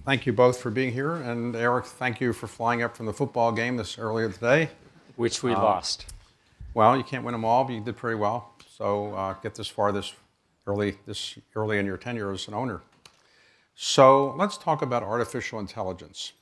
thank you both for being here. And Eric, thank you for flying up from the football game this earlier today. Which we lost. Well, you can't win them all, but you did pretty well. So get this far this early in your tenure as an owner. So let's talk about artificial intelligence.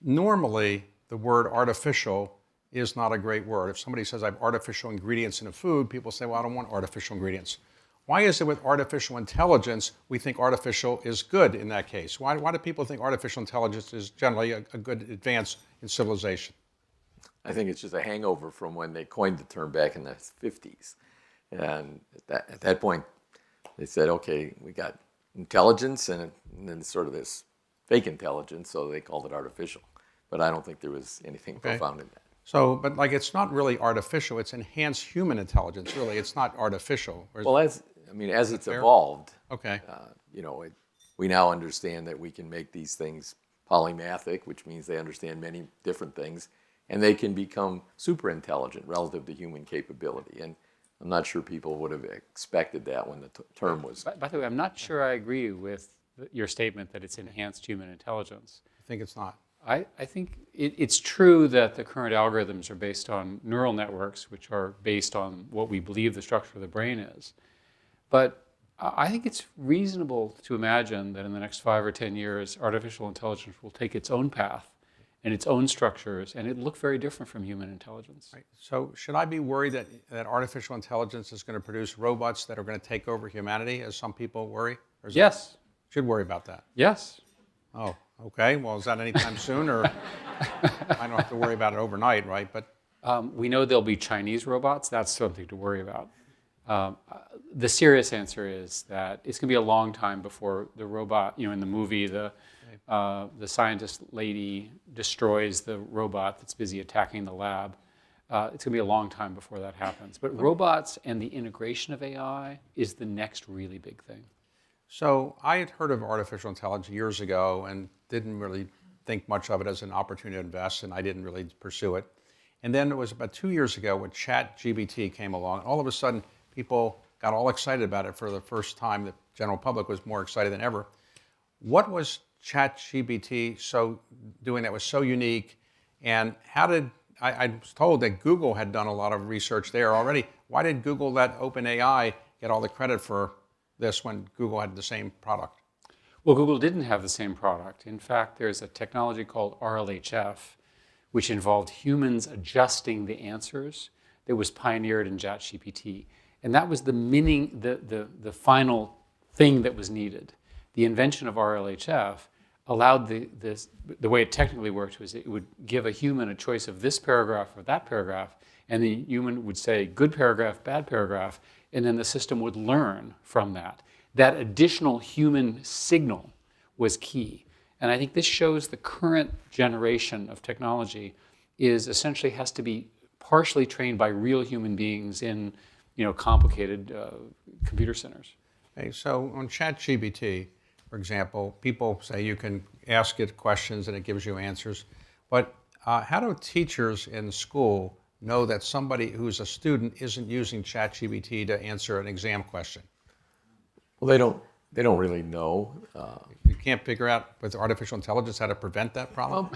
Normally, the word artificial is not a great word. If somebody says I have artificial ingredients in a food, people say, well, I don't want artificial ingredients. Why is it with artificial intelligence, we think artificial is good in that case? Why do people think artificial intelligence is generally a good advance in civilization? I think it's just a hangover from when they coined the term back in the 50s. And at that point, they said, okay, we got intelligence and then sort of this fake intelligence, so they called it artificial. But I don't think there was anything profound in that. So, but like it's not really artificial, it's enhanced human intelligence, really. It's not artificial. Well, as it's evolved, okay. We now understand that we can make these things polymathic, which means they understand many different things, and they can become super intelligent relative to human capability. And I'm not sure people would have expected that when the term was. By the way, I'm not sure I agree with your statement that it's enhanced human intelligence. I think it's not. I think it's true that the current algorithms are based on neural networks, which are based on what we believe the structure of the brain is. But I think it's reasonable to imagine that in the next 5 or 10 years, artificial intelligence will take its own path and its own structures, and it'll look very different from human intelligence. Right. So should I be worried that artificial intelligence is going to produce robots that are going to take over humanity, as some people worry? Yes. Should worry about that? Yes. Oh, okay. Well, is that anytime soon, or I don't have to worry about it overnight, right? But we know there'll be Chinese robots. That's something to worry about. The serious answer is that it's going to be a long time before the robot, in the movie, the scientist lady destroys the robot that's busy attacking the lab. It's going to be a long time before that happens. But robots and the integration of AI is the next really big thing. So I had heard of artificial intelligence years ago and didn't really think much of it as an opportunity to invest, and I didn't really pursue it. And then it was about 2 years ago when ChatGPT came along. All of a sudden, people got all excited about it for the first time. The general public was more excited than ever. What was ChatGPT doing that was so unique? And how did, I was told that Google had done a lot of research there already. Why did Google let OpenAI get all the credit for this when Google had the same product? Well, Google didn't have the same product. In fact, there's a technology called RLHF, which involved humans adjusting the answers that was pioneered in ChatGPT. And that was the final thing that was needed. The invention of RLHF allowed the way it technically worked was it would give a human a choice of this paragraph or that paragraph, and the human would say good paragraph, bad paragraph, and then the system would learn from that. That additional human signal was key. And I think this shows the current generation of technology essentially has to be partially trained by real human beings in complicated computer centers. Okay, so on ChatGPT, for example, people say you can ask it questions and it gives you answers. But how do teachers in school know that somebody who's a student isn't using ChatGPT to answer an exam question? Well, they don't really know. You can't figure out with artificial intelligence how to prevent that problem?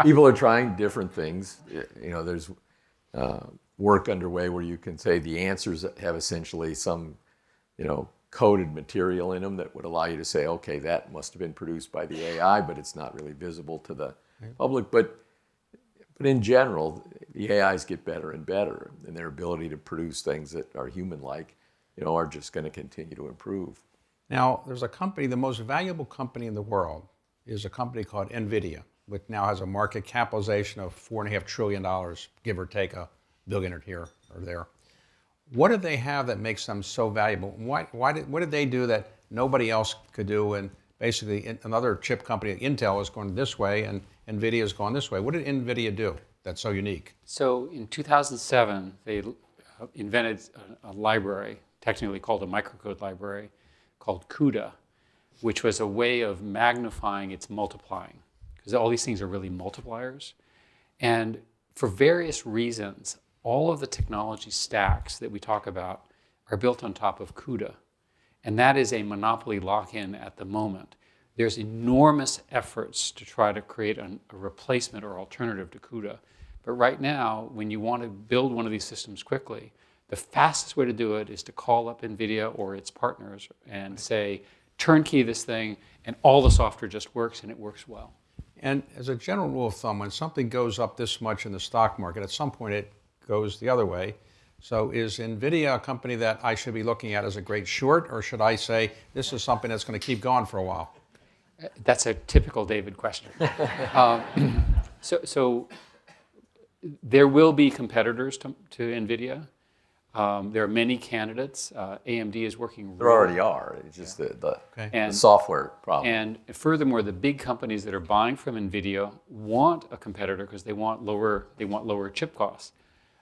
People are trying different things. There's work underway where you can say the answers have essentially some, coded material in them that would allow you to say, okay, that must have been produced by the AI, but it's not really visible to the public. But in general, the AIs get better and better, and their ability to produce things that are human-like, are just going to continue to improve. Now, there's a company, the most valuable company in the world is a company called Nvidia, which now has a market capitalization of $4.5 trillion, give or take a billionaire here or there. What do they have that makes them so valuable? What did they do that nobody else could do? And basically, another chip company, Intel, is going this way, and Nvidia is going this way. What did Nvidia do that's so unique? So in 2007, they invented a library, technically called a microcode library, called CUDA, which was a way of magnifying its multiplying, because all these things are really multipliers. And for various reasons, all of the technology stacks that we talk about are built on top of CUDA. And that is a monopoly lock-in at the moment. there's enormous efforts to try to create a replacement or alternative to CUDA. But right now, when you want to build one of these systems quickly, the fastest way to do it is to call up Nvidia or its partners and say, turnkey this thing, and all the software just works, and it works well. And as a general rule of thumb, when something goes up this much in the stock market, at some point it goes the other way. So is Nvidia a company that I should be looking at as a great short, or should I say this is something that's going to keep going for a while? That's a typical David question. So there will be competitors to Nvidia. There are many candidates. AMD is working. There already are. It's just the And software problem. And furthermore, the big companies that are buying from Nvidia want a competitor because they want lower chip costs.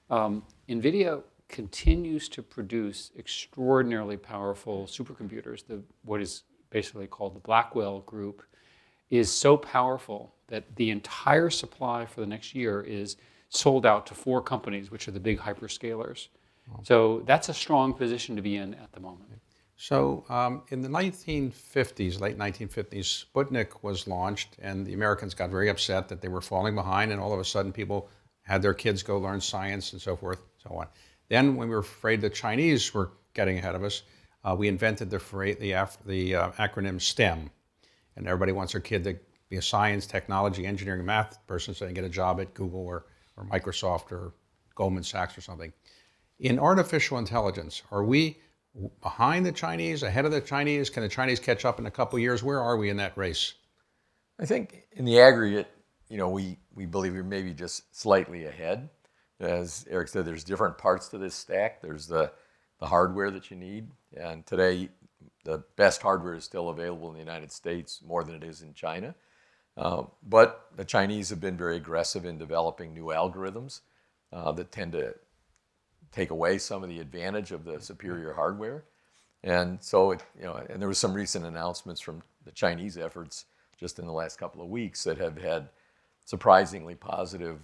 Nvidia continues to produce extraordinarily powerful supercomputers. What is basically called the Blackwell group is so powerful that the entire supply for the next year is sold out to 4 companies, which are the big hyperscalers. So that's a strong position to be in at the moment. So in the 1950s, late 1950s, Sputnik was launched, and the Americans got very upset that they were falling behind, and all of a sudden people had their kids go learn science and so forth, so on. Then when we were afraid the Chinese were getting ahead of us, we invented the acronym STEM, and everybody wants their kid to be a science, technology, engineering, math person so they can get a job at Google or Microsoft or Goldman Sachs or something. In artificial intelligence, are we behind the Chinese, ahead of the Chinese? Can the Chinese catch up in a couple of years? Where are we in that race? I think in the aggregate, we believe we're maybe just slightly ahead. As Eric said, there's different parts to this stack. There's the hardware that you need. And today, the best hardware is still available in the United States, more than it is in China. But the Chinese have been very aggressive in developing new algorithms that tend to take away some of the advantage of the superior hardware. And so, and there was some recent announcements from the Chinese efforts just in the last couple of weeks that have had surprisingly positive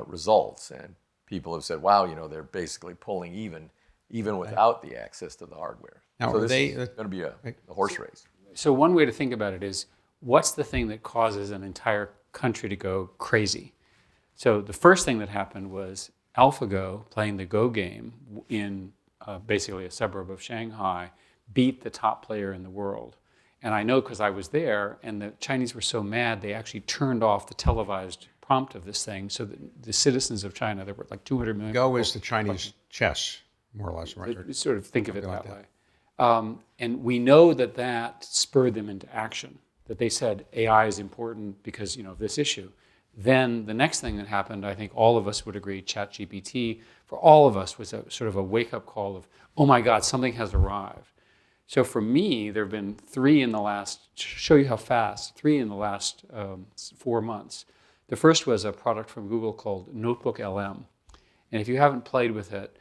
results. And people have said, wow, they're basically pulling even without the access to the hardware. Now, so this is going to be a horse race. So one way to think about it is, what's the thing that causes an entire country to go crazy? So the first thing that happened was AlphaGo, playing the Go game in basically a suburb of Shanghai, beat the top player in the world. And I know because I was there, and the Chinese were so mad, they actually turned off the televised prompt of this thing so that the citizens of China, there were like 200 million. Go is the Chinese chess, more or less, right? Sort of think of it that way. And we know that spurred them into action, that they said AI is important because of this issue. Then the next thing that happened, I think all of us would agree, ChatGPT, for all of us was a sort of a wake-up call of, oh my God, something has arrived. So for me, there have been 3 in the last, to show you how fast, 3 in the last 4 months. The first was a product from Google called Notebook LM. And if you haven't played with it,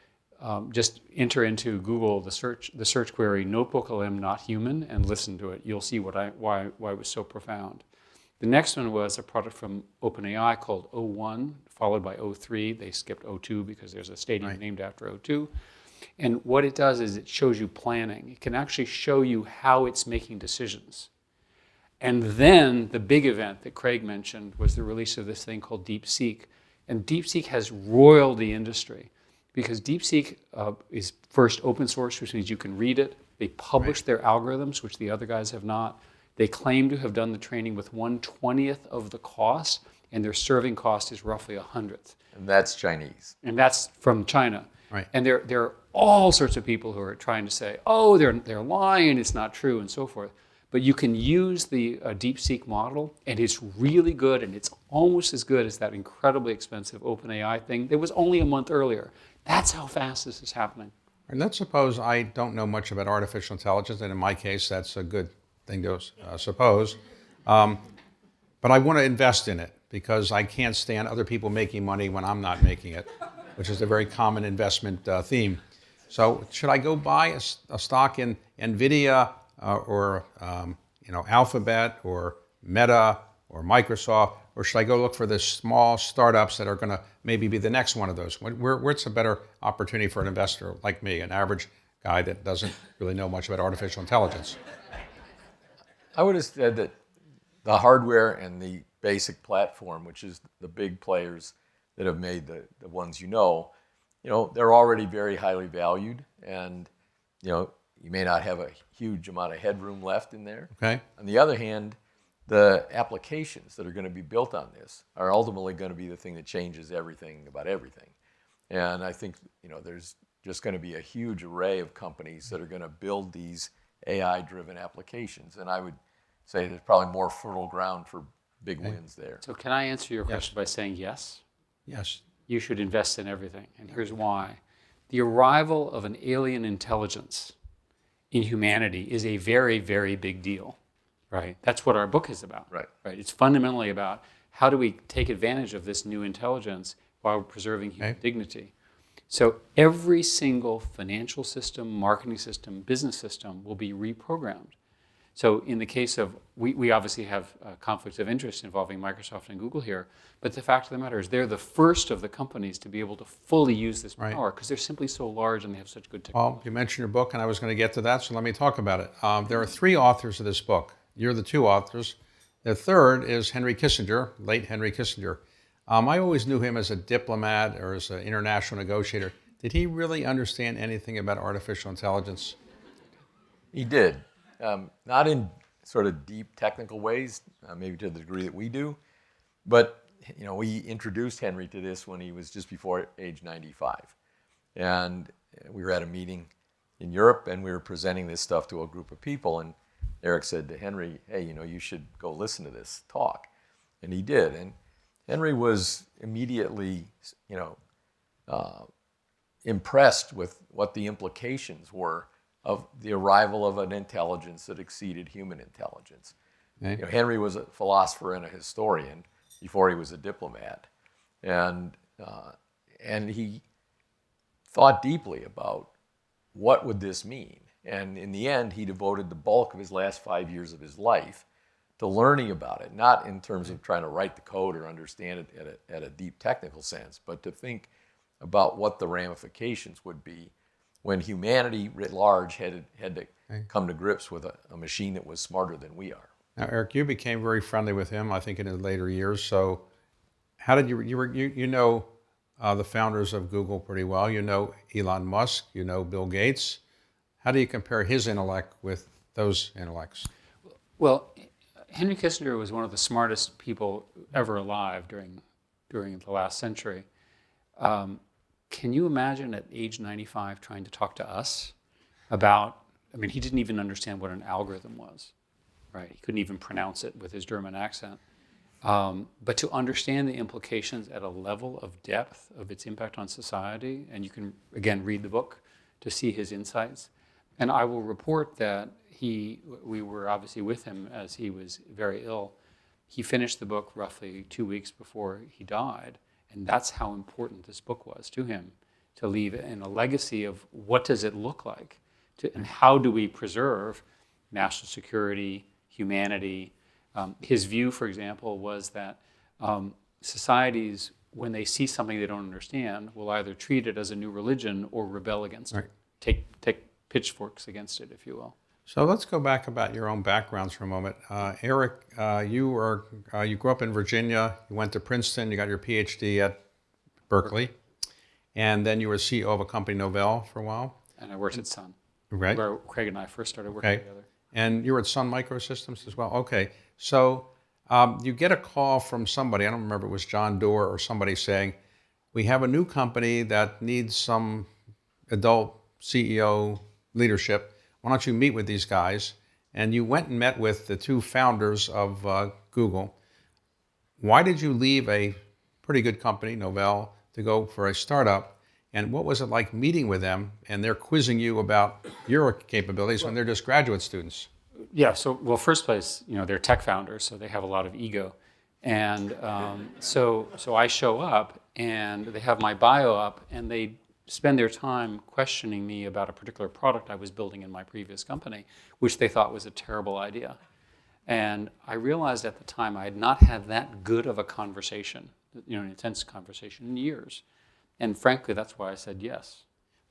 just enter into Google the search query Notebook LM not human and listen to it. You'll see why it was so profound. The next one was a product from OpenAI called O1, followed by O3. They skipped O2 because there's a stadium named after O2. And what it does is it shows you planning. It can actually show you how it's making decisions. And then the big event that Craig mentioned was the release of this thing called DeepSeek. And DeepSeek has roiled the industry because DeepSeek is first open source, which means you can read it. They publish their algorithms, which the other guys have not. They claim to have done the training with 1/20th of the cost, and their serving cost is roughly 100th. And that's Chinese. And that's from China. Right. And there are all sorts of people who are trying to say, oh, they're lying, it's not true, and so forth. But you can use the DeepSeek model, and it's really good, and it's almost as good as that incredibly expensive OpenAI thing that was only a month earlier. That's how fast this is happening. And let's suppose I don't know much about artificial intelligence, and in my case, that's a good thing to suppose. But I want to invest in it because I can't stand other people making money when I'm not making it, which is a very common investment theme. So should I go buy a stock in Nvidia or Alphabet or Meta or Microsoft, or should I go look for the small startups that are going to maybe be the next one of those? Where's a better opportunity for an investor like me, an average guy that doesn't really know much about artificial intelligence? I would have said that the hardware and the basic platform, which is the big players that have made the ones you know, they're already very highly valued, and you may not have a huge amount of headroom left in there. Okay. On the other hand, the applications that are going to be built on this are ultimately going to be the thing that changes everything about everything. And I think there's just going to be a huge array of companies that are going to build these AI-driven applications, and I would say there's probably more fertile ground for big wins there. So can I answer your question by saying yes? Yes. You should invest in everything, and here's why. The arrival of an alien intelligence in humanity is a very, very big deal, right? That's what our book is about. Right. It's fundamentally about how do we take advantage of this new intelligence while preserving human dignity. So every single financial system, marketing system, business system will be reprogrammed. So in the case of, we obviously have conflicts of interest involving Microsoft and Google here, but the fact of the matter is they're the first of the companies to be able to fully use this power because they're simply so large and they have such good technology. Well, you mentioned your book, and I was going to get to that, so let me talk about it. There are 3 authors of this book. You're the 2 authors. The third is Henry Kissinger, late Henry Kissinger. I always knew him as a diplomat or as an international negotiator. Did he really understand anything about artificial intelligence? He did. Not in sort of deep technical ways, maybe to the degree that we do, but we introduced Henry to this when he was just before age 95. And we were at a meeting in Europe, and we were presenting this stuff to a group of people, and Eric said to Henry, hey, you should go listen to this talk. And he did. And Henry was immediately, impressed with what the implications were of the arrival of an intelligence that exceeded human intelligence. Okay. Henry was a philosopher and a historian before he was a diplomat, and he thought deeply about what would this mean. And in the end, he devoted the bulk of his last 5 years of his life to learning about it, not in terms of trying to write the code or understand it at a deep technical sense, but to think about what the ramifications would be when humanity writ large had to come to grips with a machine that was smarter than we are. Now, Eric, you became very friendly with him, I think, in his later years. So how did you know the founders of Google pretty well. You know Elon Musk, you know Bill Gates. How do you compare his intellect with those intellects? Well, Henry Kissinger was one of the smartest people ever alive during the last century. Can you imagine at age 95 trying to talk to us about, he didn't even understand what an algorithm was, right? He couldn't even pronounce it with his German accent. But to understand the implications at a level of depth of its impact on society, and you can, again, read the book to see his insights. And I will report that we were obviously with him as he was very ill. He finished the book roughly 2 weeks before he died. And that's how important this book was to him, to leave in a legacy of what does it look like, and how do we preserve national security, humanity. His view, for example, was that societies, when they see something they don't understand, will either treat it as a new religion or rebel against it. Take pitchforks against it, if you will. So let's go back about your own backgrounds for a moment. Eric, you grew up in Virginia, you went to Princeton, you got your PhD at Berkeley, and then you were CEO of a company, Novell, for a while. And I worked at Sun, right? Where Craig and I first started working together. And you were at Sun Microsystems as well. Okay, so you get a call from somebody, I don't remember, it was John Doerr or somebody saying, we have a new company that needs some adult CEO leadership. Why don't you meet with these guys? And you went and met with the 2 founders of Google. Why did you leave a pretty good company, Novell, to go for a startup? And what was it like meeting with them? And they're quizzing you about your capabilities when they're just graduate students. Yeah, so, first place, they're tech founders, so they have a lot of ego. And so I show up, and they have my bio up, and they spend their time questioning me about a particular product I was building in my previous company, which they thought was a terrible idea. And I realized at the time I had not had that good of a conversation, an intense conversation in years. And frankly, that's why I said yes.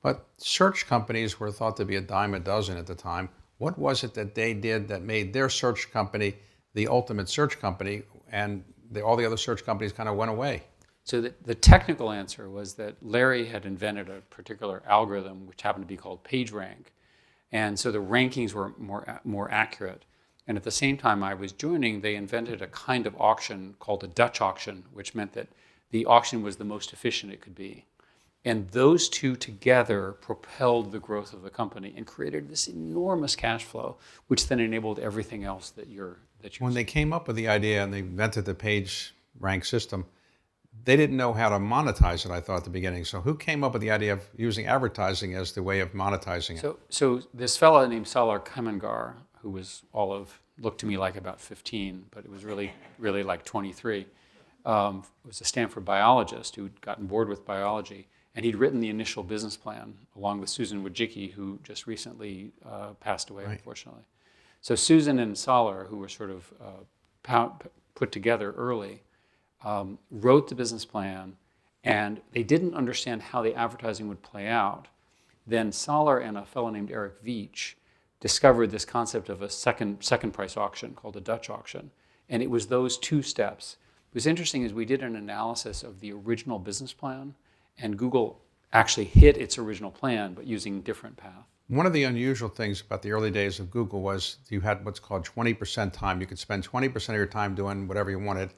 But search companies were thought to be a dime a dozen at the time. What was it that they did that made their search company the ultimate search company, and all the other search companies kind of went away. So the technical answer was that Larry had invented a particular algorithm which happened to be called PageRank. And so the rankings were more accurate. And at the same time I was joining, they invented a kind of auction called a Dutch auction, which meant that the auction was the most efficient it could be. And those two together propelled the growth of the company and created this enormous cash flow, which then enabled everything else that you're When they came up with the idea and they invented the PageRank system, they didn't know how to monetize it, I thought, at the beginning. So who came up with the idea of using advertising as the way of monetizing it? So this fellow named Salar Kamangar, who looked to me like about 15, but it was really like 23, was a Stanford biologist who'd gotten bored with biology. And he'd written the initial business plan along with Susan Wojcicki, who just recently passed away, Right. Unfortunately. So Susan and Salar, who were sort of put together early, wrote the business plan, and they didn't understand how the advertising would play out. Then Salar and a fellow named Eric Veach discovered this concept of a second price auction called a Dutch auction. And it was those two steps. What was interesting is we did an analysis of the original business plan, and Google actually hit its original plan, but using different path. One of the unusual things about the early days of Google was you had what's called 20% time. You could spend 20% of your time doing whatever you wanted.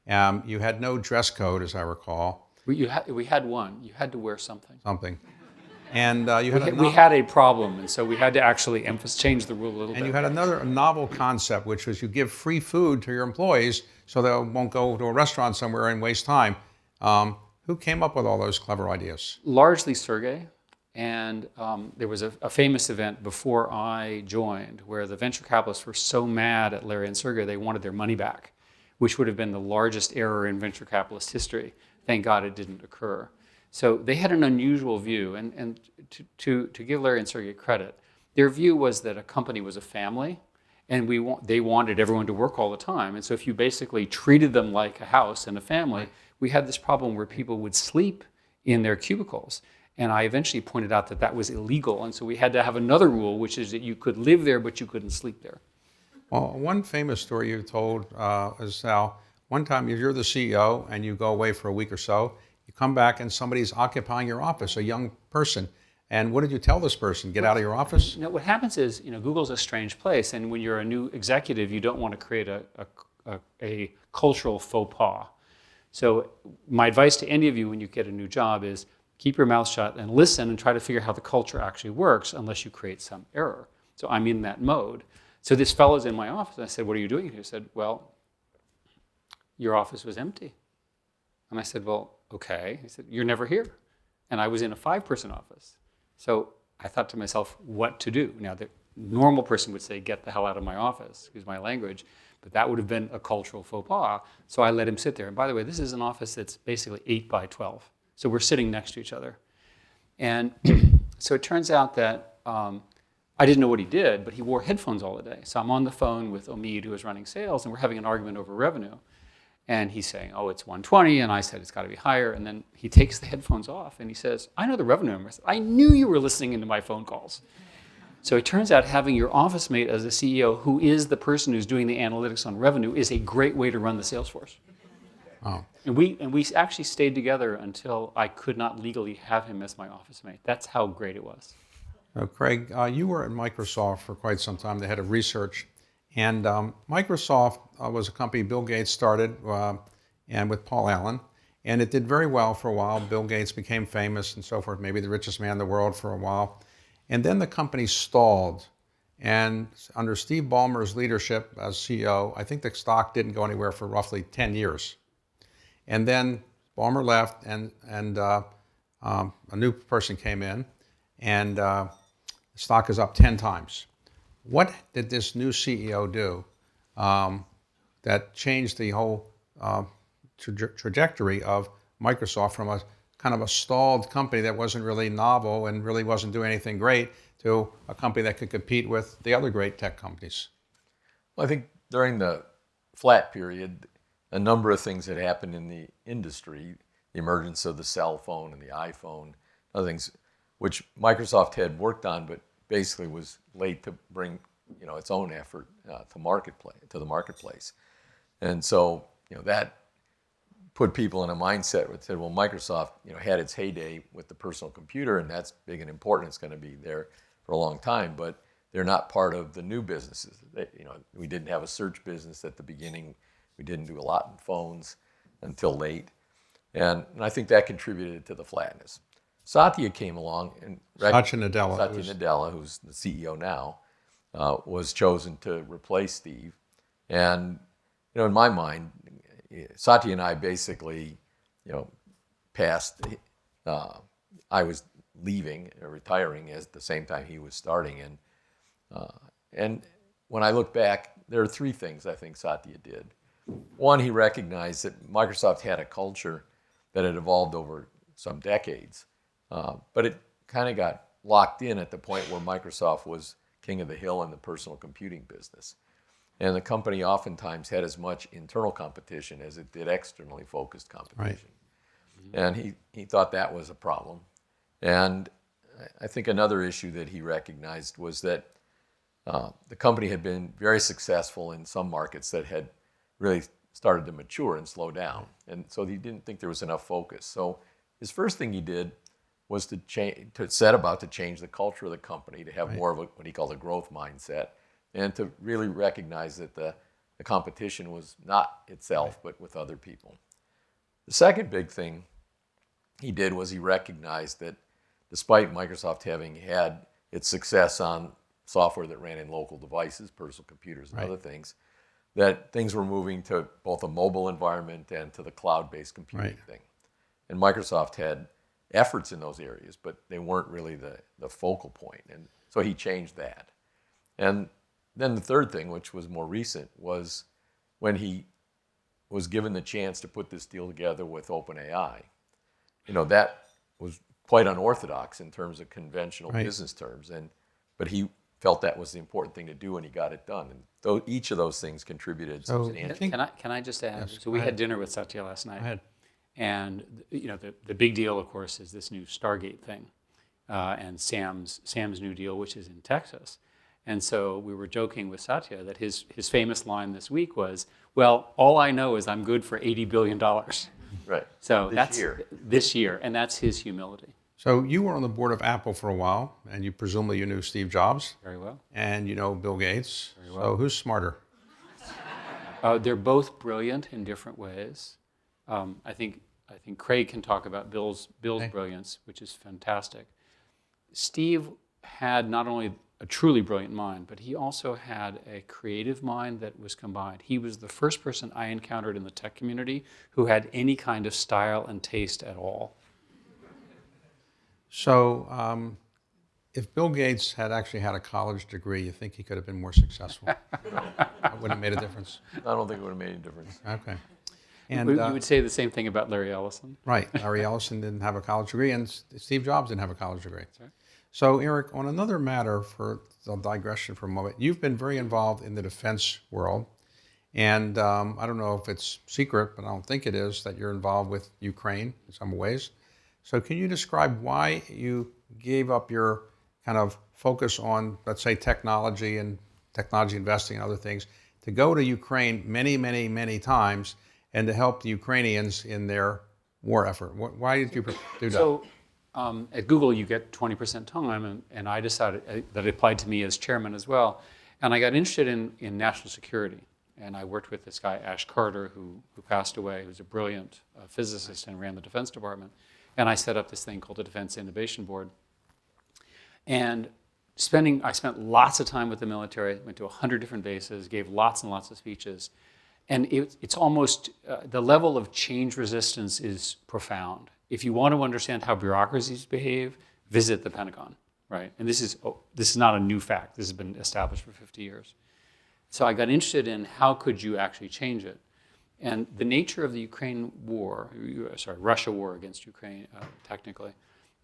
You had no dress code, as I recall. We had one. You had to wear something. And we had a problem, and so we had to actually change the rule a little bit. And you had another novel concept, which was you give free food to your employees so they won't go to a restaurant somewhere and waste time. Who came up with all those clever ideas? Largely Sergey. And there was a famous event before I joined where the venture capitalists were so mad at Larry and Sergey they wanted their money back, which would have been the largest error in venture capitalist history. Thank God it didn't occur. So they had an unusual view, and to give Larry and Sergey credit, their view was that a company was a family, and they wanted everyone to work all the time. And so if you basically treated them like a house and a family, we had this problem where people would sleep in their cubicles. And I eventually pointed out that that was illegal, and so we had to have another rule, which is that you could live there, but you couldn't sleep there. Well, one famous story you told is how one time you're the CEO and you go away for a week or so, you come back and somebody's occupying your office, a young person. And what did you tell this person? Get out of your office? You know, what happens is, Google's a strange place, and when you're a new executive, you don't want to create a cultural faux pas. So my advice to any of you when you get a new job is keep your mouth shut and listen and try to figure out how the culture actually works unless you create some error. So I'm in that mode. So this fellow's in my office, and I said, what are you doing here? He said, well, your office was empty. And I said, well, okay. He said, you're never here. And I was in a 5-person office. So I thought to myself, what to do? Now, the normal person would say, get the hell out of my office, excuse my language, but that would have been a cultural faux pas. So I let him sit there. And by the way, this is an office that's basically 8 by 12. So we're sitting next to each other. And so it turns out that I didn't know what he did, but he wore headphones all the day. So I'm on the phone with Omid, who was running sales, and we're having an argument over revenue. And he's saying, oh, it's 120. And I said, it's got to be higher. And then he takes the headphones off, and he says, I know the revenue number. I said, I knew you were listening into my phone calls. So it turns out having your office mate as a CEO who is the person who's doing the analytics on revenue is a great way to run the sales force. Oh. And we actually stayed together until I could not legally have him as my office mate. That's how great it was. Craig, you were at Microsoft for quite some time, the head of research. And Microsoft was a company Bill Gates started and with Paul Allen. And it did very well for a while. Bill Gates became famous and so forth, maybe the richest man in the world for a while. And then the company stalled. And under Steve Ballmer's leadership as CEO, I think the stock didn't go anywhere for roughly 10 years. And then Ballmer left, and a new person came in, and the stock is up 10 times. What did this new CEO do that changed the whole trajectory of Microsoft from a kind of a stalled company that wasn't really novel and really wasn't doing anything great to a company that could compete with the other great tech companies? Well, I think during the flat period, a number of things had happened in the industry, the emergence of the cell phone and the iPhone, other things, which Microsoft had worked on, but basically was late to bring, its own effort to the marketplace. And so, that put people in a mindset that said, well, Microsoft, had its heyday with the personal computer, and that's big and important. It's going to be there for a long time, but they're not part of the new businesses. We didn't have a search business at the beginning. We didn't do a lot in phones until late. And I think that contributed to the flatness. Satya came along and Satya Nadella. Satya Nadella, who's the CEO now, was chosen to replace Steve. And, in my mind, Satya and I basically, passed. I was leaving or retiring at the same time he was starting. And when I look back, there are three things I think Satya did. One, he recognized that Microsoft had a culture that had evolved over some decades, but it kind of got locked in at the point where Microsoft was king of the hill in the personal computing business. And the company oftentimes had as much internal competition as it did externally focused competition. Right. And he thought that was a problem. And I think another issue that he recognized was that the company had been very successful in some markets that had really started to mature and slow down. And so he didn't think there was enough focus. So his first thing he did was to set about to change the culture of the company, to have more of what he called a growth mindset, and to really recognize that the competition was not itself, but with other people. The second big thing he did was he recognized that despite Microsoft having had its success on software that ran in local devices, personal computers and other things, that things were moving to both a mobile environment and to the cloud-based computing thing. And Microsoft had efforts in those areas, but they weren't really the focal point. And so he changed that. And then the third thing, which was more recent, was when he was given the chance to put this deal together with OpenAI. That was quite unorthodox in terms of conventional business terms, but he felt that was the important thing to do, and he got it done. And each of those things contributed substantially. Can I just add? Yes, so we had dinner with Satya last night. Go ahead. And the big deal, of course, is this new Stargate thing, and Sam's new deal, which is in Texas. And so we were joking with Satya that his famous line this week was, "Well, all I know is I'm good for $80 billion." Right. So this year, and that's his humility. So you were on the board of Apple for a while, and you presumably knew Steve Jobs. Very well. And you know Bill Gates. Very well. So who's smarter? They're both brilliant in different ways. I think Craig can talk about Bill's brilliance, which is fantastic. Steve had not only a truly brilliant mind, but he also had a creative mind that was combined. He was the first person I encountered in the tech community who had any kind of style and taste at all. So if Bill Gates had actually had a college degree, you think he could have been more successful? That wouldn't have made a difference. I don't think it would have made any difference. Okay. And you would say the same thing about Larry Ellison. Right. Larry Ellison didn't have a college degree, and Steve Jobs didn't have a college degree. That's right. So, Eric, on another matter, for the digression for a moment, you've been very involved in the defense world. And I don't know if it's secret, but I don't think it is, that you're involved with Ukraine in some ways. So can you describe why you gave up your kind of focus on, let's say, technology and technology investing and other things, to go to Ukraine many, many, many times and to help the Ukrainians in their war effort? Why did you do that? So at Google, you get 20% time, and I decided that it applied to me as chairman as well. And I got interested in national security. And I worked with this guy, Ash Carter, who passed away, who was a brilliant physicist and ran the Defense Department. And I set up this thing called the Defense Innovation Board. And I spent lots of time with the military, went to 100 different bases, gave lots and lots of speeches. And it's almost, the level of change resistance is profound. If you want to understand how bureaucracies behave, visit the Pentagon, right? And this is not a new fact. This has been established for 50 years. So I got interested in how could you actually change it. And the nature of the Russia war against Ukraine, technically,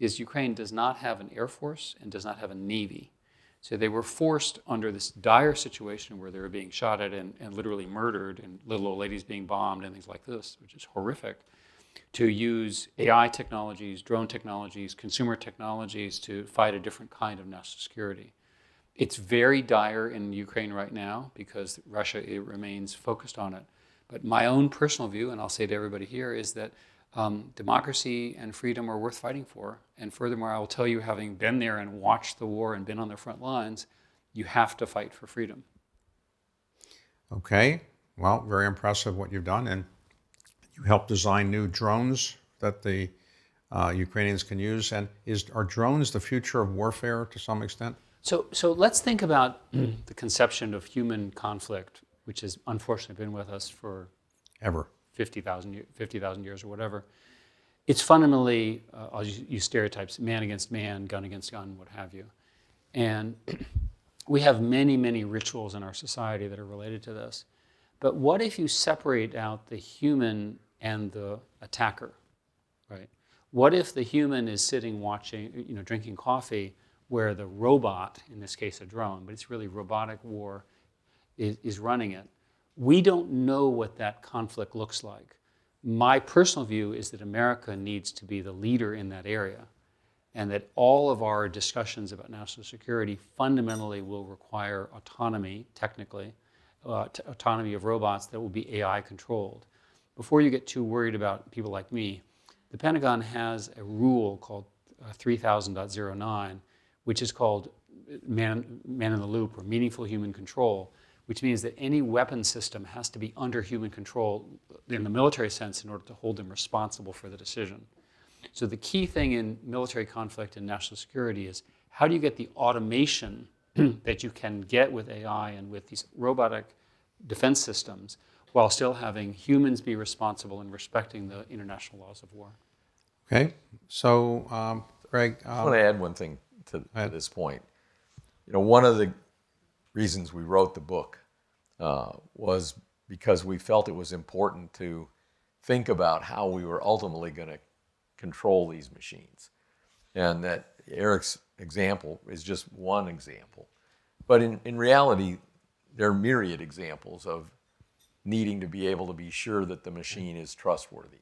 is Ukraine does not have an air force and does not have a navy. So they were forced under this dire situation where they were being shot at and literally murdered, and little old ladies being bombed and things like this, which is horrific, to use AI technologies, drone technologies, consumer technologies to fight a different kind of national security. It's very dire in Ukraine right now because Russia remains focused on it. But my own personal view, and I'll say to everybody here, is that democracy and freedom are worth fighting for. And furthermore, I will tell you, having been there and watched the war and been on the front lines, you have to fight for freedom. Okay, well, very impressive what you've done. And you helped design new drones that the Ukrainians can use. And are drones the future of warfare to some extent? So let's think about the conception of human conflict, which has unfortunately been with us for Ever. 50,000 years or whatever. It's fundamentally, I'll use stereotypes, man against man, gun against gun, what have you. And we have many, many rituals in our society that are related to this. But what if you separate out the human and the attacker, right? What if the human is sitting watching, drinking coffee, where the robot, in this case a drone, but it's really robotic war, is running it? We don't know what that conflict looks like. My personal view is that America needs to be the leader in that area, and that all of our discussions about national security fundamentally will require autonomy, technically, autonomy of robots that will be AI controlled. Before you get too worried about people like me, the Pentagon has a rule called 3000.09, which is called man in the loop, or meaningful human control, which means that any weapon system has to be under human control in the military sense in order to hold them responsible for the decision. So the key thing in military conflict and national security is, how do you get the automation that you can get with AI and with these robotic defense systems while still having humans be responsible and respecting the international laws of war? Okay, so Craig. I want to add one thing to this point. One of the reasons we wrote the book was because we felt it was important to think about how we were ultimately going to control these machines. And that Eric's example is just one example. But in reality, there are myriad examples of needing to be able to be sure that the machine is trustworthy.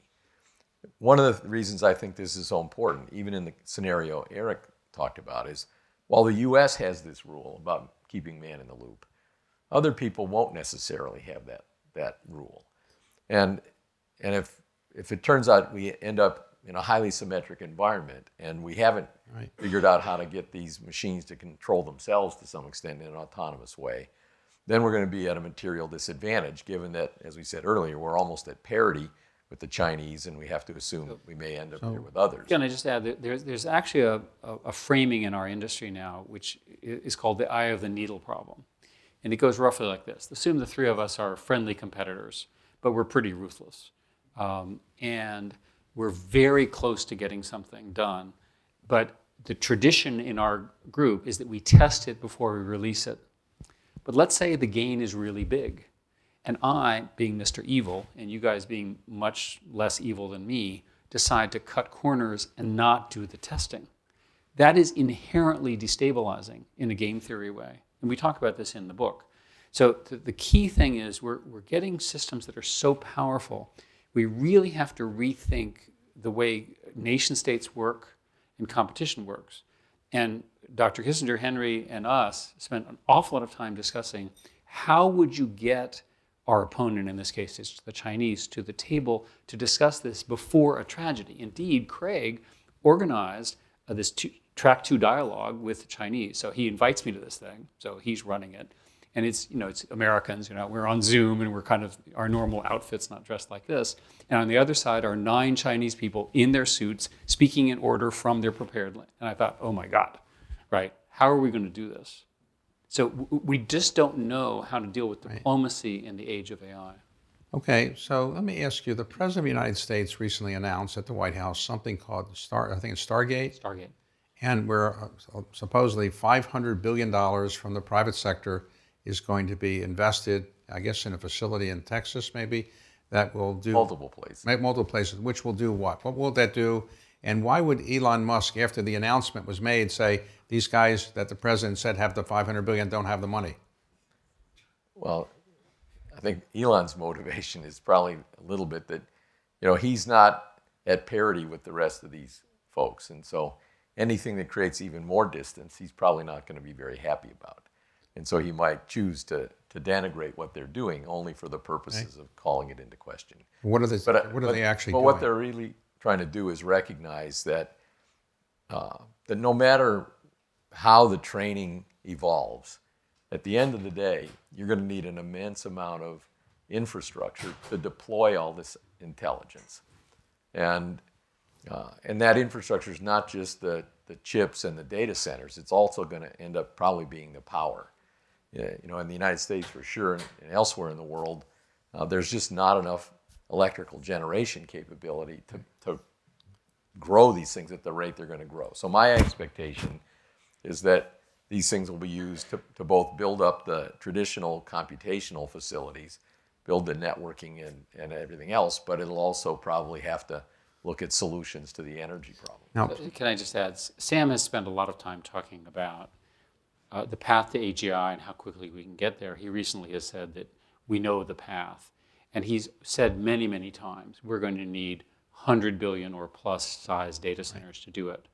One of the reasons I think this is so important, even in the scenario Eric talked about, is while the U.S. has this rule about keeping man in the loop, other people won't necessarily have that rule. And if it turns out we end up in a highly symmetric environment and we haven't figured out how to get these machines to control themselves to some extent in an autonomous way, then we're going to be at a material disadvantage, given that, as we said earlier, we're almost at parity with the Chinese, and we have to assume that we may end up here with others. Can I just add that there's actually a framing in our industry now which is called the eye of the needle problem. And it goes roughly like this. Assume the three of us are friendly competitors, but we're pretty ruthless. And we're very close to getting something done. But the tradition in our group is that we test it before we release it. But let's say the gain is really big. And I, being Mr. Evil, and you guys being much less evil than me, decide to cut corners and not do the testing. That is inherently destabilizing in a game theory way. And we talk about this in the book. So the key thing is we're getting systems that are so powerful, we really have to rethink the way nation states work and competition works. And Dr. Kissinger, Henry, and us spent an awful lot of time discussing how would you get our opponent, in this case it's the Chinese, to the table to discuss this before a tragedy. Indeed, Craig organized this track 2 dialogue with the Chinese. So he invites me to this thing, so he's running it. And it's Americans, we're on Zoom and we're kind of, our normal outfits, not dressed like this. And on the other side are 9 Chinese people in their suits speaking in order from their prepared land. And I thought, oh my God, right? How are we going to do this? So we just don't know how to deal with diplomacy in the age of AI. Okay, so let me ask you, the President of the United States recently announced at the White House something called Stargate. Stargate. And where supposedly $500 billion from the private sector is going to be invested, I guess, in a facility in Texas, maybe, that will do... Multiple places, which will do what? What will that do? And why would Elon Musk, after the announcement was made, say, these guys that the president said have the $500 billion don't have the money? Well, I think Elon's motivation is probably a little bit that, he's not at parity with the rest of these folks. And so anything that creates even more distance, he's probably not going to be very happy about. And so he might choose to denigrate what they're doing only for the purposes of calling it into question. What are they actually doing? But what they're really trying to do is recognize that that no matter how the training evolves, at the end of the day, you're going to need an immense amount of infrastructure to deploy all this intelligence. And that infrastructure is not just the chips and the data centers. It's also going to end up probably being the power. You know, in the United States for sure, and elsewhere in the world, there's just not enough electrical generation capability to grow these things at the rate they're going to grow. So my expectation is that these things will be used to both build up the traditional computational facilities, build the networking and everything else, but it'll also probably have to look at solutions to the energy problem. Now, can I just add, Sam has spent a lot of time talking about the path to AGI and how quickly we can get there. He recently has said that we know the path. And he's said many, many times, we're going to need 100 billion or plus size data centers to do it.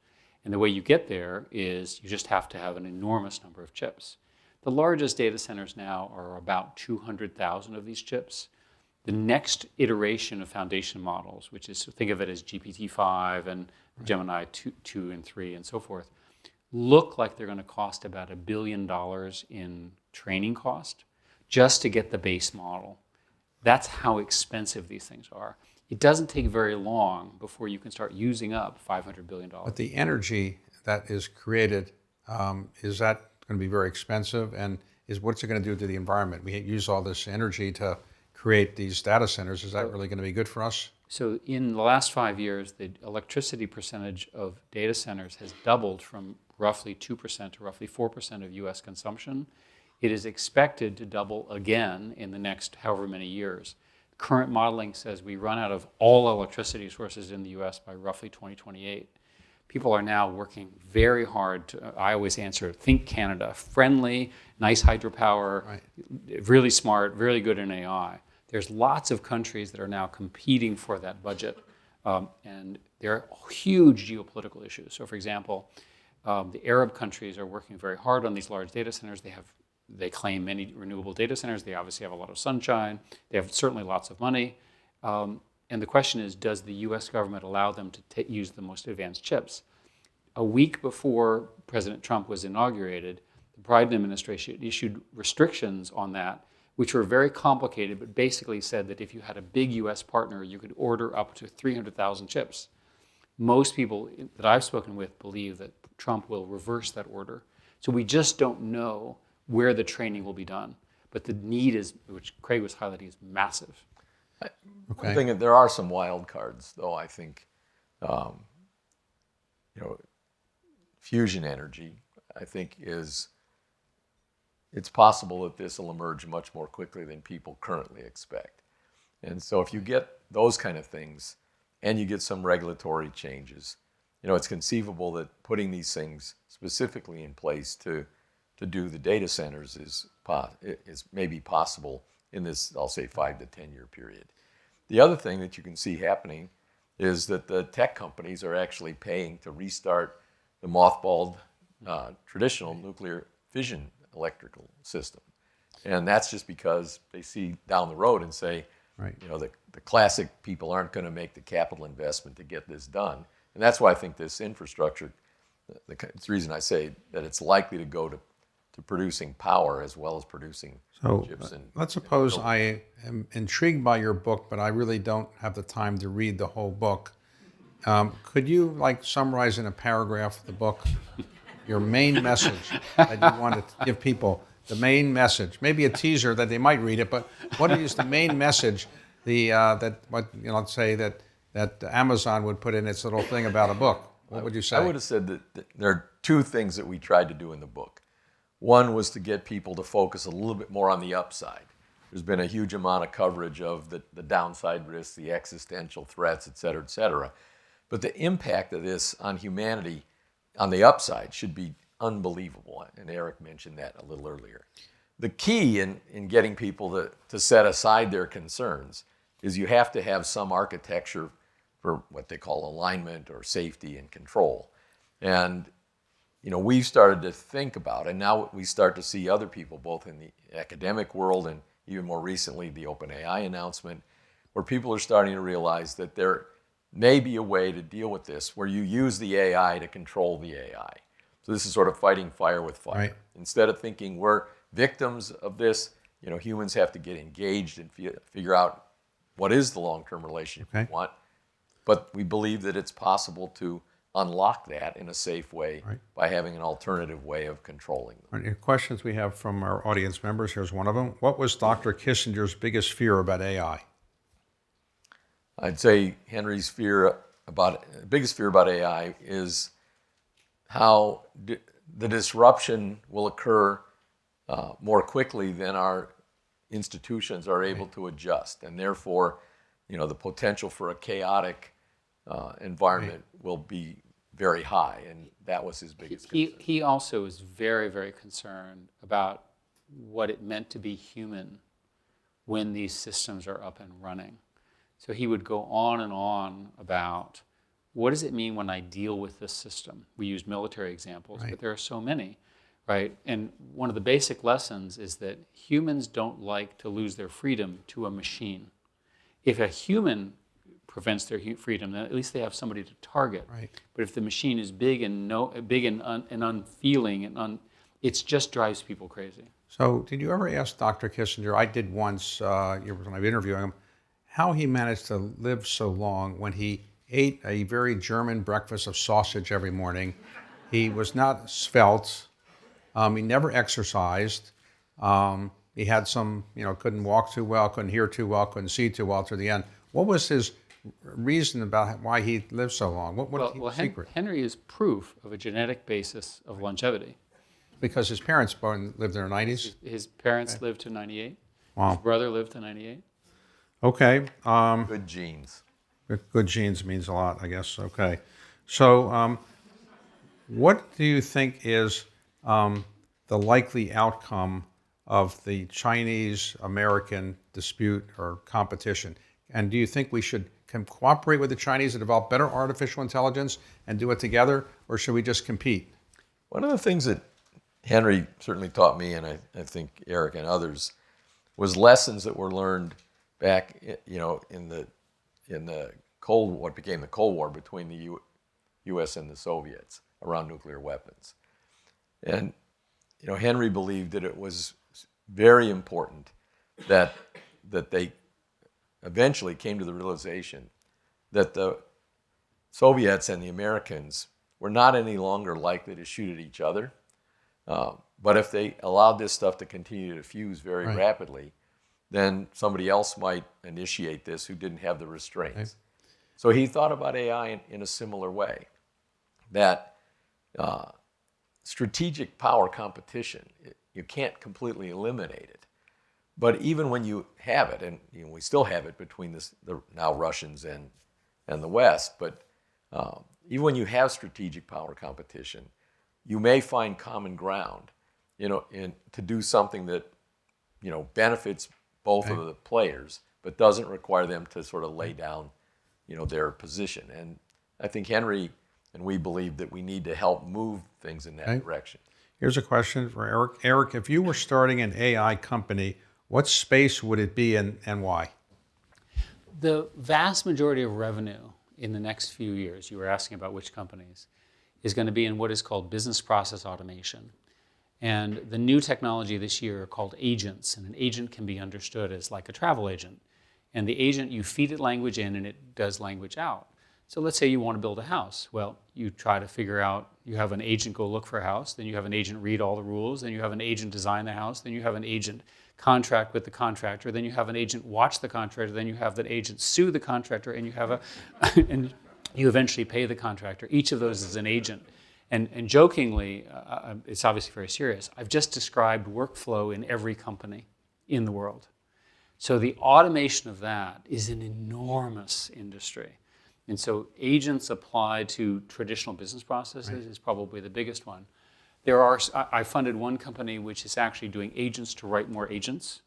And the way you get there is you just have to have an enormous number of chips. The largest data centers now are about 200,000 of these chips. The next iteration of foundation models, which is, think of it as GPT-5 and Gemini 2 and 3 and so forth, look like they're going to cost about $1 billion in training cost just to get the base model. That's how expensive these things are. It doesn't take very long before you can start using up $500 billion. But the energy that is created, is that going to be very expensive? And what's it going to do to the environment? We use all this energy to create these data centers. Is that really going to be good for us? So in the last 5 years, the electricity percentage of data centers has doubled from roughly 2% to roughly 4% of US consumption. It is expected to double again in the next however many years. Current modeling says we run out of all electricity sources in the US by roughly 2028. People are now working very hard to, I always answer, think Canada, friendly, nice hydropower, right, really smart, really good in AI. There's lots of countries that are now competing for that budget, and there are huge geopolitical issues. So for example, the Arab countries are working very hard on these large data centers. They claim many renewable data centers. They obviously have a lot of sunshine. They have certainly lots of money. And the question is, does the US government allow them to use the most advanced chips? A week before President Trump was inaugurated, the Biden administration issued restrictions on that, which were very complicated, but basically said that if you had a big US partner, you could order up to 300,000 chips. Most people that I've spoken with believe that Trump will reverse that order. So we just don't know where the training will be done. But the need is, which Craig was highlighting, is massive. I think there are some wild cards, though. I think, fusion energy, I think it's possible that this will emerge much more quickly than people currently expect. And so if you get those kind of things and you get some regulatory changes, it's conceivable that putting these things specifically in place to do the data centers is maybe possible in this, I'll say, 5 to 10 year period. The other thing that you can see happening is that the tech companies are actually paying to restart the mothballed traditional nuclear fission electrical system. And that's just because they see down the road and say, right, the classic people aren't going to make the capital investment to get this done. And that's why I think this infrastructure, it's the reason I say that it's likely to go to producing power as well as producing chips. Let's suppose I am intrigued by your book, but I really don't have the time to read the whole book. Could you summarize in a paragraph the book, your main message that you want to give people, the main message, maybe a teaser that they might read it, but what is the main message let's say that Amazon would put in its little thing about a book? What would you say? I would have said that there are two things that we tried to do in the book. One was to get people to focus a little bit more on the upside. There's been a huge amount of coverage of the downside risks, the existential threats, et cetera, et cetera. But the impact of this on humanity on the upside should be unbelievable. And Eric mentioned that a little earlier. The key in getting people to set aside their concerns is you have to have some architecture for what they call alignment or safety and control. And we've started to think about, and now we start to see other people, both in the academic world and even more recently the OpenAI announcement, where people are starting to realize that there may be a way to deal with this where you use the AI to control the AI. So this is sort of fighting fire with fire. Right. Instead of thinking we're victims of this, humans have to get engaged and figure out what is the long-term relationship we want. But we believe that it's possible to unlock that in a safe way by having an alternative way of controlling them. Right. Questions we have from our audience members. Here's one of them. What was Dr. Kissinger's biggest fear about AI? I'd say Henry's biggest fear about AI is how the disruption will occur more quickly than our institutions are able to adjust, and therefore, the potential for a chaotic environment will be very high, and that was his biggest concern. He also is very, very concerned about what it meant to be human when these systems are up and running. So he would go on and on about what does it mean when I deal with this system? We use military examples, but there are so many, right? And one of the basic lessons is that humans don't like to lose their freedom to a machine. If a human prevents their freedom, then at least they have somebody to target. Right. But if the machine is big and unfeeling and it just drives people crazy. So did you ever ask Dr. Kissinger, I did once when I was interviewing him, how he managed to live so long when he ate a very German breakfast of sausage every morning? He was not svelte. He never exercised. He had some, couldn't walk too well, couldn't hear too well, couldn't see too well to the end. What was his reason about why he lived so long? What was the secret? Henry is proof of a genetic basis of longevity. Because his parents lived in their 90s? His parents lived to 98. Wow. His brother lived to 98. Okay. Good genes. Good genes means a lot, I guess. Okay. So what do you think is the likely outcome of the Chinese-American dispute or competition? And do you think we should cooperate with the Chinese to develop better artificial intelligence and do it together, or should we just compete? One of the things that Henry certainly taught me, and I think Eric and others, was lessons that were learned back, in the what became the Cold War between the U.S. and the Soviets around nuclear weapons. And Henry believed that it was very important that they eventually came to the realization that the Soviets and the Americans were not any longer likely to shoot at each other. But if they allowed this stuff to continue to fuse very rapidly, then somebody else might initiate this who didn't have the restraints. Right. So he thought about AI in a similar way, that strategic power competition, you can't completely eliminate it. But even when you have it, and we still have it between the now Russians and the West, but even when you have strategic power competition, you may find common ground, to do something that, benefits both of the players, but doesn't require them to sort of lay down, their position. And I think Henry and we believe that we need to help move things in that direction. Here's a question for Eric. Eric, if you were starting an AI company, what space would it be in and why? The vast majority of revenue in the next few years, you were asking about which companies, is going to be in what is called business process automation. And the new technology this year are called agents, and an agent can be understood as like a travel agent. And the agent, you feed it language in and it does language out. So let's say you want to build a house. Well, you try to figure out, you have an agent go look for a house, then you have an agent read all the rules, then you have an agent design the house, then you have an agent contract with the contractor, then you have an agent watch the contractor, then you have that agent sue the contractor, and you have and you eventually pay the contractor. Each of those is an agent. And jokingly, it's obviously very serious, I've just described workflow in every company in the world. So the automation of that is an enormous industry. And so agents applied to traditional business processes is probably the biggest one. I funded one company which is actually doing agents to write more agents.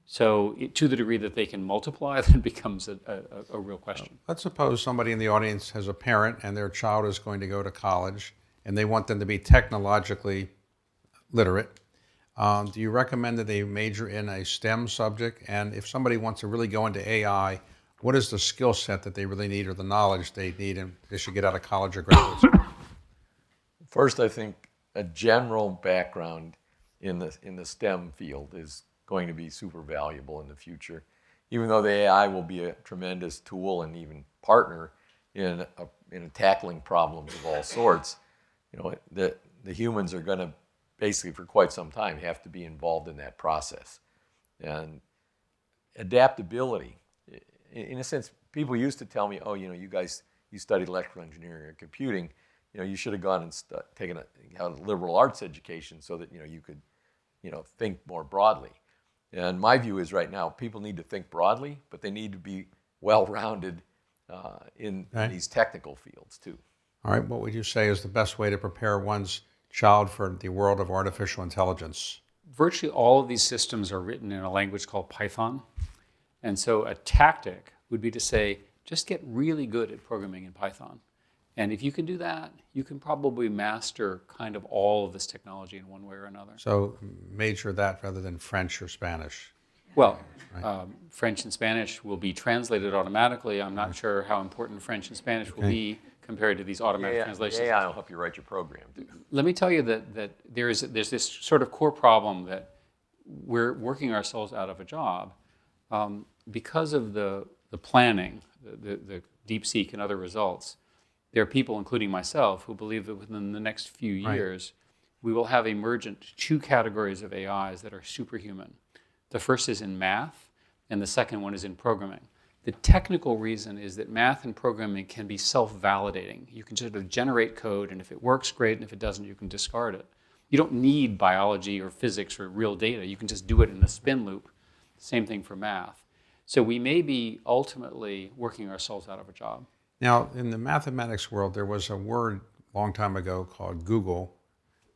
So to the degree that they can multiply, that becomes a real question. Let's suppose somebody in the audience has a parent and their child is going to go to college and they want them to be technologically literate. Do you recommend that they major in a STEM subject? And if somebody wants to really go into AI, what is the skill set that they really need or the knowledge they need and they should get out of college or graduate school? First, I think a general background in the STEM field is going to be super valuable in the future. Even though the AI will be a tremendous tool and even partner in tackling problems of all sorts, the humans are going to basically for quite some time have to be involved in that process. And adaptability, in a sense, people used to tell me, oh, you guys, you studied electrical engineering or computing, you should have gone and taken a liberal arts education so that, you could, think more broadly. And my view is right now, people need to think broadly, but they need to be well-rounded in these technical fields too. All right, what would you say is the best way to prepare one's child for the world of artificial intelligence? Virtually all of these systems are written in a language called Python. And so a tactic would be to say, just get really good at programming in Python. And if you can do that, you can probably master kind of all of this technology in one way or another. So major that rather than French or Spanish. Well, French and Spanish will be translated automatically. I'm not sure how important French and Spanish will be compared to these automatic translations. AI will help you write your program too. Let me tell you that there's this sort of core problem that we're working ourselves out of a job because of the planning, the DeepSeek and other results. There are people, including myself, who believe that within the next few years, we will have emergent two categories of AIs that are superhuman. The first is in math, and the second one is in programming. The technical reason is that math and programming can be self-validating. You can sort of generate code, and if it works, great, and if it doesn't, you can discard it. You don't need biology or physics or real data. You can just do it in a spin loop. Same thing for math. So we may be ultimately working ourselves out of a job. Now, in the mathematics world, there was a word a long time ago called Google,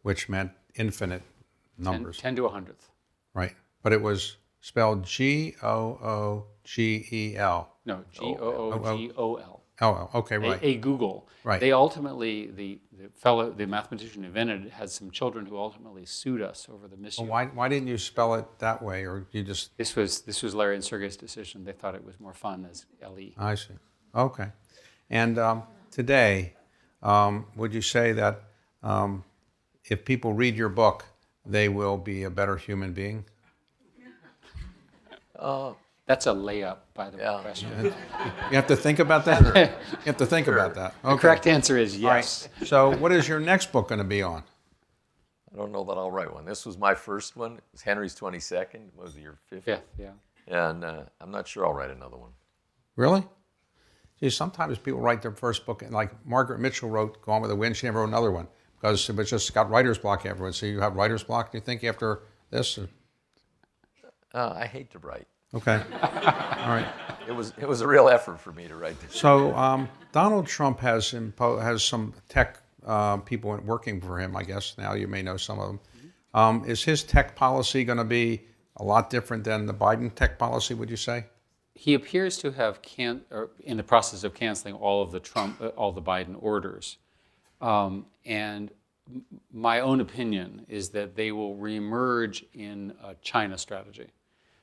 which meant infinite numbers. 10 to 100th. Right. But it was spelled Googel. No, Googol. Oh, okay, right. A Google. Right. They ultimately, the mathematician who invented it, had some children who ultimately sued us over the misuse. Well, why didn't you spell it that way, or you just? This was Larry and Sergey's decision. They thought it was more fun as LE. I see. Okay. And today, would you say that if people read your book, they will be a better human being? That's a layup, by the way, question. You have to think about that? You have to think about that. Okay. The correct answer is yes. Right. So what is your next book going to be on? I don't know that I'll write one. This was my first one. It was Henry's 22nd. What was it, your fifth? Fifth, yeah. And I'm not sure I'll write another one. Really? See, sometimes people write their first book, and like Margaret Mitchell wrote Gone with the Wind, she never wrote another one because it was just got writer's block afterwards. So you have writer's block, do you think, after this? I hate to write. Okay. All right. It was a real effort for me to write this. So Donald Trump has some tech people working for him, I guess. Now you may know some of them. Is his tech policy going to be a lot different than the Biden tech policy, would you say? He appears to have in the process of canceling all of the Biden orders. And my own opinion is that they will reemerge in a China strategy.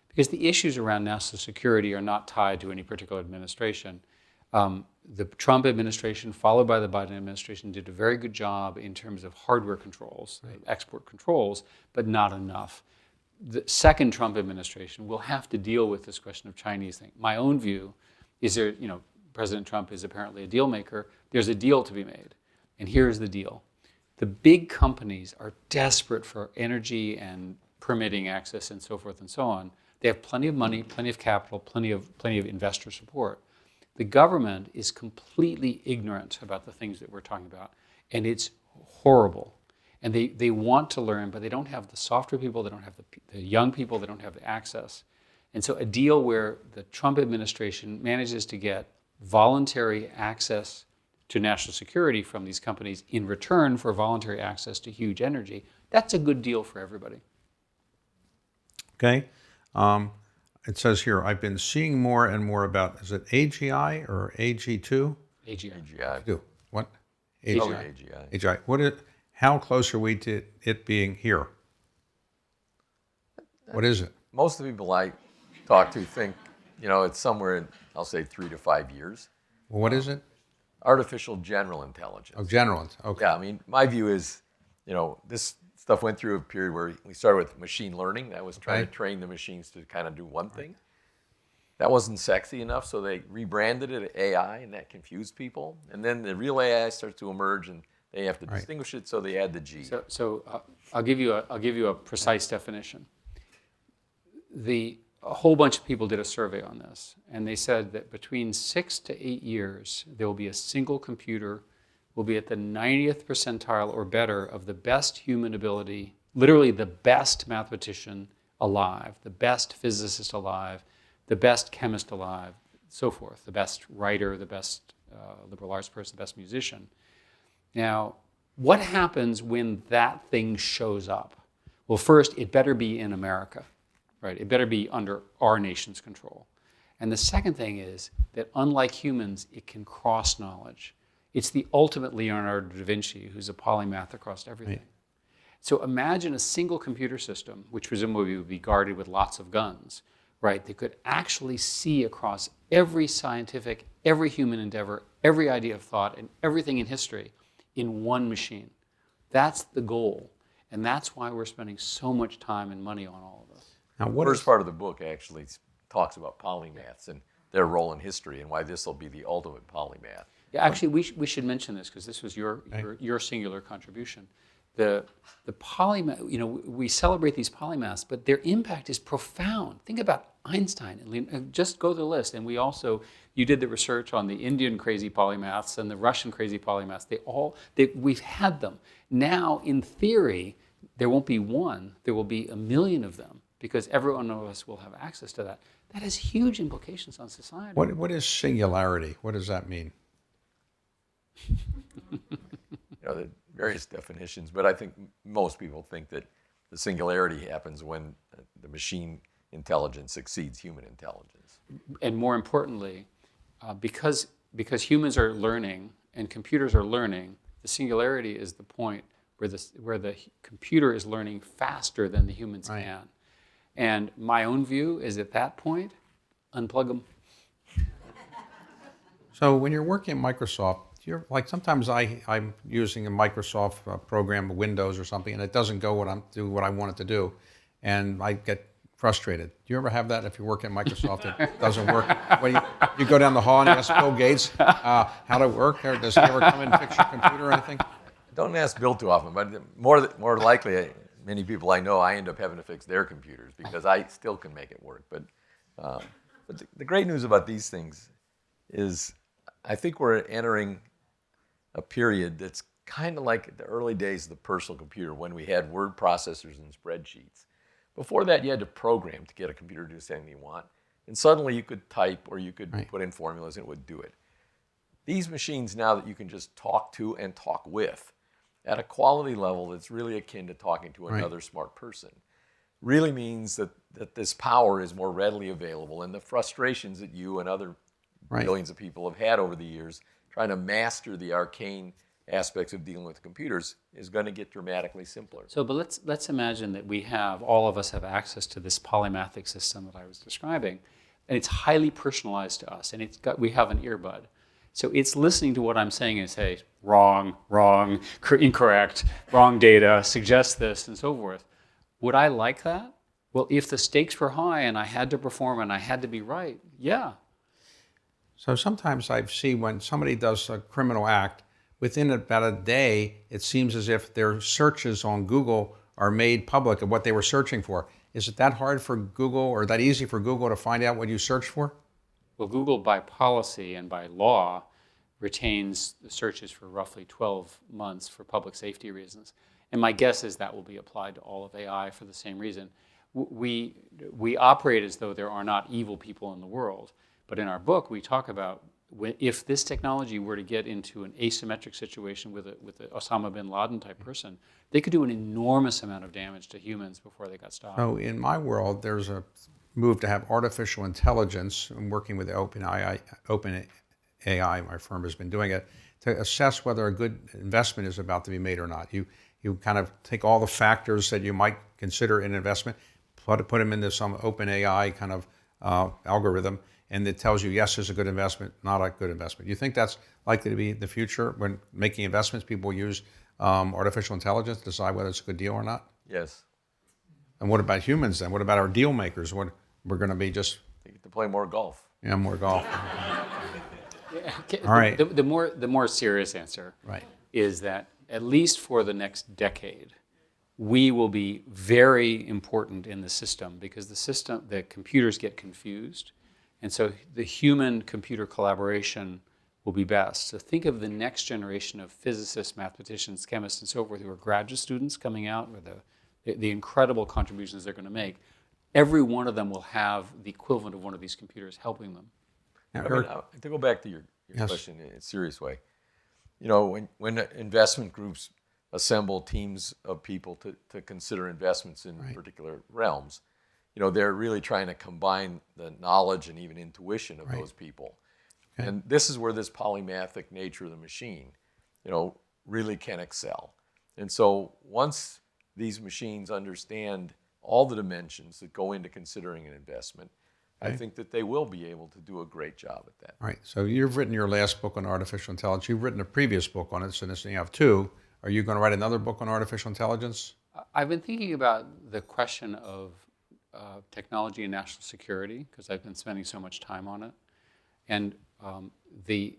Because the issues around national security are not tied to any particular administration. The Trump administration, followed by the Biden administration, did a very good job in terms of hardware controls, export controls, but not enough. The second Trump administration will have to deal with this question of Chinese thing. My own view is President Trump is apparently a deal maker. There's a deal to be made. And here's the deal. The big companies are desperate for energy and permitting access and so forth and so on. They have plenty of money, plenty of capital, plenty of investor support. The government is completely ignorant about the things that we're talking about, and it's horrible. And they want to learn, but they don't have the software people, they don't have the young people, they don't have the access. And so a deal where the Trump administration manages to get voluntary access to national security from these companies in return for voluntary access to huge energy, that's a good deal for everybody. Okay. It says here, I've been seeing more and more about, is it AGI or AG2? AGI. AGI. Do. What? Oh, AGI. AGI. AGI. How close are we to it being here? What is it? Most of the people I talk to think, it's somewhere in, I'll say, 3 to 5 years. Well, what is it? Artificial general intelligence. Oh, general. Okay. Yeah, I mean, my view is, this stuff went through a period where we started with machine learning. That was trying to train the machines to kind of do one thing. That wasn't sexy enough, so they rebranded it AI, and that confused people. And then the real AI starts to emerge, and they have to distinguish it, so they add the G. So I'll give you a precise definition. A whole bunch of people did a survey on this, and they said that between 6 to 8 years, there will be a single computer will be at the 90th percentile or better of the best human ability, literally the best mathematician alive, the best physicist alive, the best chemist alive, so forth, the best writer, the best liberal arts person, the best musician. Now, what happens when that thing shows up? Well, first, it better be in America, right? It better be under our nation's control. And the second thing is that unlike humans, it can cross knowledge. It's the ultimate Leonardo da Vinci, who's a polymath across everything. Right. So imagine a single computer system, which presumably would be guarded with lots of guns, right? That could actually see across every scientific, every human endeavor, every idea of thought, and everything in history in one machine. That's the goal. And that's why we're spending so much time and money on all of this. Now, the first part of the book actually talks about polymaths and their role in history and why this will be the ultimate polymath. Yeah, actually, we should mention this because this was your singular contribution. The polymath, we celebrate these polymaths, but their impact is profound. Think about Einstein. Just go to the list. And you did the research on the Indian crazy polymaths and the Russian crazy polymaths. We've had them. Now, in theory, there won't be one. There will be 1 million of them because every one of us will have access to that. That has huge implications on society. What is singularity? What does that mean? The various definitions, but I think most people think that the singularity happens when the machine intelligence exceeds human intelligence. And more importantly, because humans are learning and computers are learning, the singularity is the point where the computer is learning faster than the humans can. And my own view is at that point, unplug them. So when you're working at Microsoft, sometimes I'm using a Microsoft program, Windows or something, and it doesn't do what I want it to do, and I get frustrated. Do you ever have that if you work at Microsoft, it doesn't work? When you go down the hall and you ask Bill Gates how to work, or does he ever come in and fix your computer or anything? Don't ask Bill too often, but more likely, many people I know, I end up having to fix their computers because I still can make it work. But the great news about these things is I think we're entering a period that's kind of like the early days of the personal computer when we had word processors and spreadsheets. Before that, you had to program to get a computer to do something you want. And suddenly you could type or you could put in formulas and it would do it. These machines now that you can just talk to and talk with at a quality level that's really akin to talking to another smart person really means that this power is more readily available, and the frustrations that you and other billions of people have had over the years trying to master the arcane aspects of dealing with computers is going to get dramatically simpler. So, but let's imagine that all of us have access to this polymathic system that I was describing, and it's highly personalized to us, and we have an earbud. So it's listening to what I'm saying and say, wrong, incorrect, wrong data, suggest this, and so forth. Would I like that? Well, if the stakes were high and I had to perform and I had to be right, yeah. So sometimes I see when somebody does a criminal act, within about a day, it seems as if their searches on Google are made public of what they were searching for. Is it that hard for Google or that easy for Google to find out what you searched for? Well, Google, by policy and by law, retains the searches for roughly 12 months for public safety reasons. And my guess is that will be applied to all of AI for the same reason. We operate as though there are not evil people in the world. But in our book, we talk about if this technology were to get into an asymmetric situation with an Osama bin Laden type person, they could do an enormous amount of damage to humans before they got stopped. So in my world, there's a move to have artificial intelligence. I'm working with OpenAI, my firm has been doing it, to assess whether a good investment is about to be made or not. You kind of take all the factors that you might consider in investment, put them into some open AI kind of algorithm, and it tells you, yes, it's a good investment, not a good investment. You think that's likely to be the future when making investments? People use artificial intelligence to decide whether it's a good deal or not? Yes. And what about humans then? What about our deal makers? What, we're going to be just... They get to play more golf. Yeah, more golf. Okay, All right. The more serious answer Right. is that at least for the next decade, we will be very important in the system because the computers get confused. And so the human-computer collaboration will be best. So think of the next generation of physicists, mathematicians, chemists, and so forth who are graduate students coming out with the incredible contributions they're going to make. Every one of them will have the equivalent of one of these computers helping them. Now, I mean, to go back to your Yes. question in a serious way, you know, when investment groups assemble teams of people to consider investments in particular realms, you know, they're really trying to combine the knowledge and even intuition of those people. Okay. And this is where this polymathic nature of the machine, you know, really can excel. And so once these machines understand all the dimensions that go into considering an investment, I think that they will be able to do a great job at that. Right. So you've written your last book on artificial intelligence. You've written a previous book on it, so this you have two. Are you going to write another book on artificial intelligence? I've been thinking about the question of technology and national security because I've been spending so much time on it. And the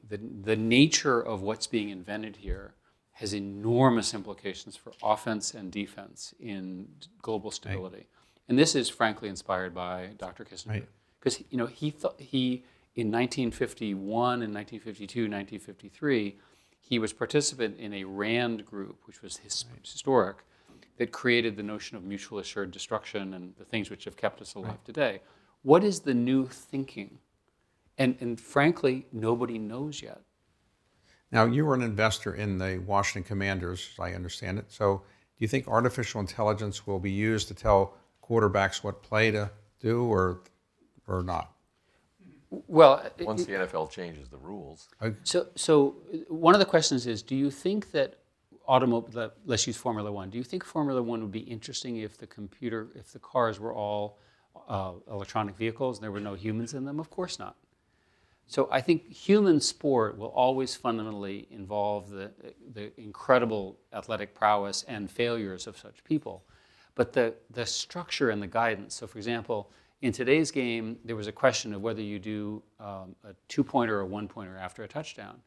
nature of what's being invented here has enormous implications for offense and defense in global stability. Right. And this is frankly inspired by Dr. Kissinger. Because you know, he in 1951 and 1952, 1953, he was participant in a RAND group, which was historic, that created the notion of mutually assured destruction and the things which have kept us alive today. What is the new thinking? And frankly, nobody knows yet. Now, you were an investor in the Washington Commanders, as I understand it. So do you think artificial intelligence will be used to tell quarterbacks what play to do or not? Well, once the NFL changes the rules. So one of the questions is, do you think that let's use Formula One. Do you think Formula One would be interesting if the cars were all electronic vehicles and there were no humans in them? Of course not. So I think human sport will always fundamentally involve the incredible athletic prowess and failures of such people. But the structure and the guidance, so for example, in today's game, there was a question of whether you do a two-pointer or one-pointer after a touchdown.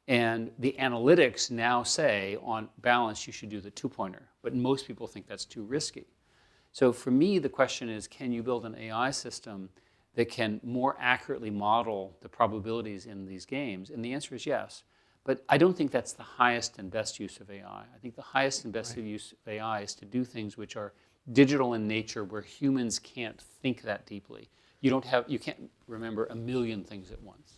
And the analytics now say, on balance, you should do the two-pointer. But most people think that's too risky. So for me, the question is, can you build an AI system that can more accurately model the probabilities in these games? And the answer is yes. But I don't think that's the highest and best use of AI. I think the highest and best use of AI is to do things which are digital in nature, where humans can't think that deeply. You can't remember a million things at once.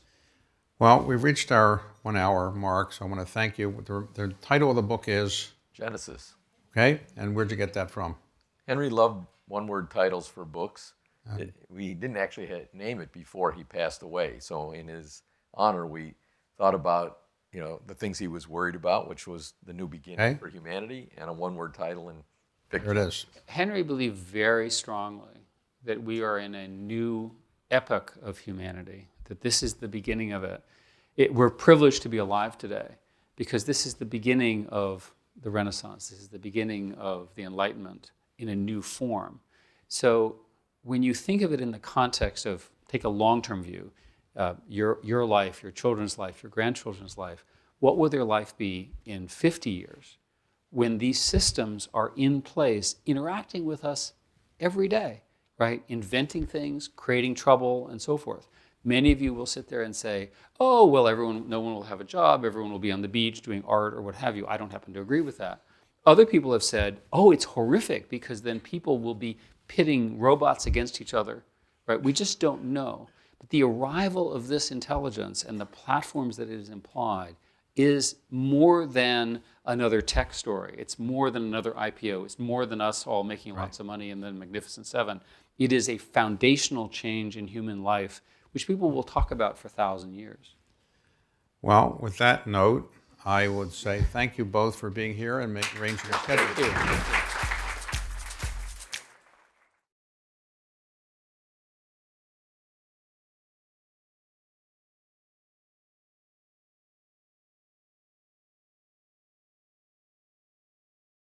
Well, we've reached our 1 hour mark, so I want to thank you. The title of the book is? Genesis. Okay, and where'd you get that from? Henry loved one-word titles for books. We didn't actually name it before he passed away, so in his honor, we thought about the things he was worried about, which was the new beginning for humanity, and a one-word title and picture. There it is. Henry believed very strongly that we are in a new epoch of humanity, that this is the beginning of it. We're privileged to be alive today because this is the beginning of the Renaissance. This is the beginning of the Enlightenment in a new form. So when you think of it in the context of, take a long-term view, your life, your children's life, your grandchildren's life, what will their life be in 50 years when these systems are in place, interacting with us every day, right? Inventing things, creating trouble, and so forth. Many of you will sit there and say, oh, well, no one will have a job, everyone will be on the beach doing art or what have you. I don't happen to agree with that. Other people have said, oh, it's horrific because then people will be pitting robots against each other, right? We just don't know. But the arrival of this intelligence and the platforms that it is implied is more than another tech story. It's more than another IPO. It's more than us all making lots of money and then Magnificent Seven. It is a foundational change in human life, which people will talk about for 1,000 years. Well, with that note, I would say thank you both for being here and arranging your schedule. Thank you.